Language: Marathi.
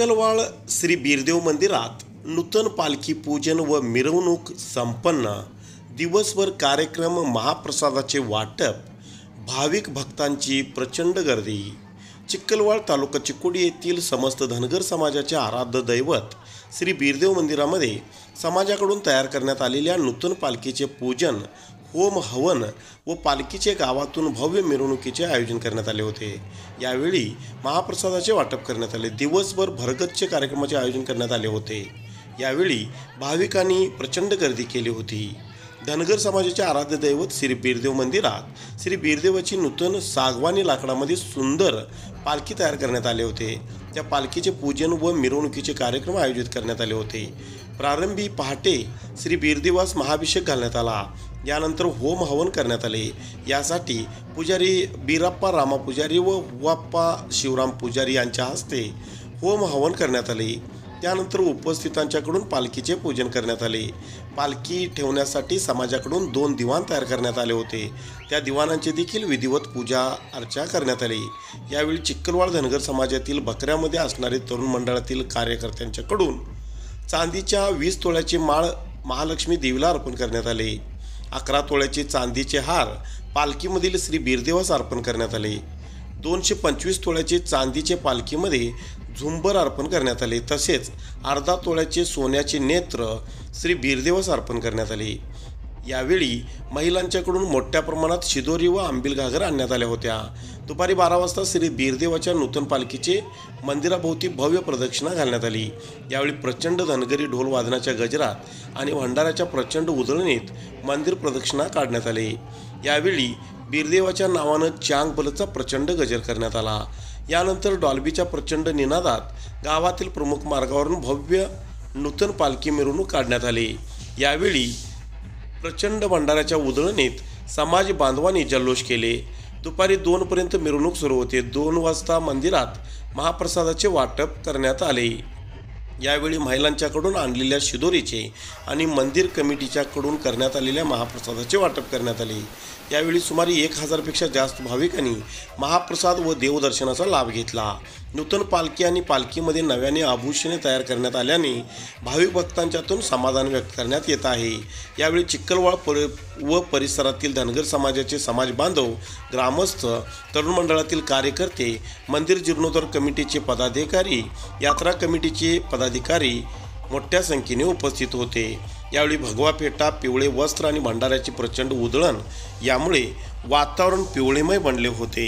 चिखलवाड श्री बीरदेव मंदिरात नूतन पालखी पूजन व मिरवणूक संपन्न। दिवसभर कार्यक्रम, महाप्रसादाचे वाटप, भाविक भक्तांची प्रचंड गर्दी। चिखलवाड तालुका चिकोडी येथील समस्त धनगर समाजाचे आराध्य दैवत श्री बीरदेव मंदिरामध्ये समाजाकडून तयार करण्यात आलेल्या नूतन पालखीचे पूजन, होम हवन व पालखीचे गावातून भव्य मिरवणुकीचे आयोजन करण्यात आले होते। यावेळी महाप्रसादाचे वाटप करण्यात आले। दिवसभर भरगच्च कार्यक्रमाचे आयोजन करण्यात आले होते। यावेळी भाविकांनी प्रचंड गर्दी केली होती। धनगर समाजाचे आराध्य दैवत श्री बीरदेव मंदिरात श्री बीरदेवाची नूतन सागवानी लाकडामध्ये सुंदर पालखी तयार करण्यात आले होते। त्या पालखीचे पूजन व मिरवणुकीचे कार्यक्रम आयोजित करण्यात आले होते। प्रारंभी पहाटे श्री बीरदेवास महाभिषेक घालण्यात आला। यानंतर होम हवन करण्यात आले। यासाठी पुजारी बीराप्पा रामा पुजारी व हुआप्पा शिवराम पुजारी यांच्या हस्ते होम हवन करण्यात आले। त्यानंतर उपस्थितांच्याकडून पालखीचे पूजन करण्यात आले। पालखी ठेवण्यासाठी समाजाकडून 2 दिवाण तयार करण्यात आले होते। त्या दिवाणांची देखील विधिवत पूजा अर्चा करण्यात आली। यावेळी चिखलवाड धनगर समाजातील बकऱ्यामध्ये असणारे तरुण मंडळातील कार्यकर्त्यांच्याकडून चांदीच्या 20 तोळ्याची माळ महालक्ष्मी देवीला अर्पण करण्यात आले। 11 तोळ्याचे चांदीचे हार पालखीमधील श्री बीरदेवास अर्पण करण्यात आले। 225 तोळ्याचे चांदीचे पालखीमध्ये झुंबर अर्पण करण्यात आले। तसेच अर्धा तोळ्याचे सोन्याचे नेत्र श्री बीरदेवास अर्पण करण्यात आले। यावेळी महिलांच्याकडून मोठ्या प्रमाणात शिदोरी व आंबील घागर आणण्यात आल्या होत्या। दुपारी 12 वाजता श्री बीरदेवाच्या नूतन पालखीचे मंदिराभोवती भव्य प्रदक्षिणा घालण्यात आली। यावेळी प्रचंड धनगरी ढोल वादनाच्या गजरात आणि भंडाऱ्याच्या प्रचंड उधळणीत मंदिर प्रदक्षिणा काढण्यात आले। यावेळी बीरदेवाच्या नावानं चांग बलचा प्रचंड गजर करण्यात आला। यानंतर डॉल्बीच्या प्रचंड निनादात गावातील प्रमुख मार्गावरून भव्य नूतन पालखी मिरवणूक काढण्यात आली। यावेळी प्रचंड भंडाऱ्याच्या उधळणीत समाज बांधवांनी जल्लोष केले। दुपारी 2 पर्यंत मिरवणूक सुरू होते। 2 वाजता मंदिरात महाप्रसादाचे वाटप करण्यात आले। यावेळी महिलांच्याकडून आणलेल्या शिदोरीचे आणि मंदिर कमिटीच्याकडून करण्यात आलेल्या महाप्रसादाचे वाटप करण्यात आले। यावेळी सुमारे 1000 पेक्षा जास्त भाविकांनी महाप्रसाद व देवदर्शनाचा लाभ घेतला। नूतन पालखी आणि पालखीमध्ये नव्याने आभूषणे तयार करण्यात आल्याने भाविक भक्तांच्यातून समाधान व्यक्त करण्यात येत आहे। यावेळी चिखलवाड व परिसरातील धनगर समाजाचे समाज बांधव, ग्रामस्थ, तरुण मंडळातील कार्यकर्ते, मंदिर जीर्णोद्धार कमिटीचे पदाधिकारी, यात्रा कमिटीचे पदाधिकारी मोठ्या संख्येने उपस्थित होते। यावेळी भगवा फेटा, पिवळे वस्त्र आणि भंडाऱ्याची प्रचंड उधळण यामुळे वातावरण पिवळेमय बनले होते।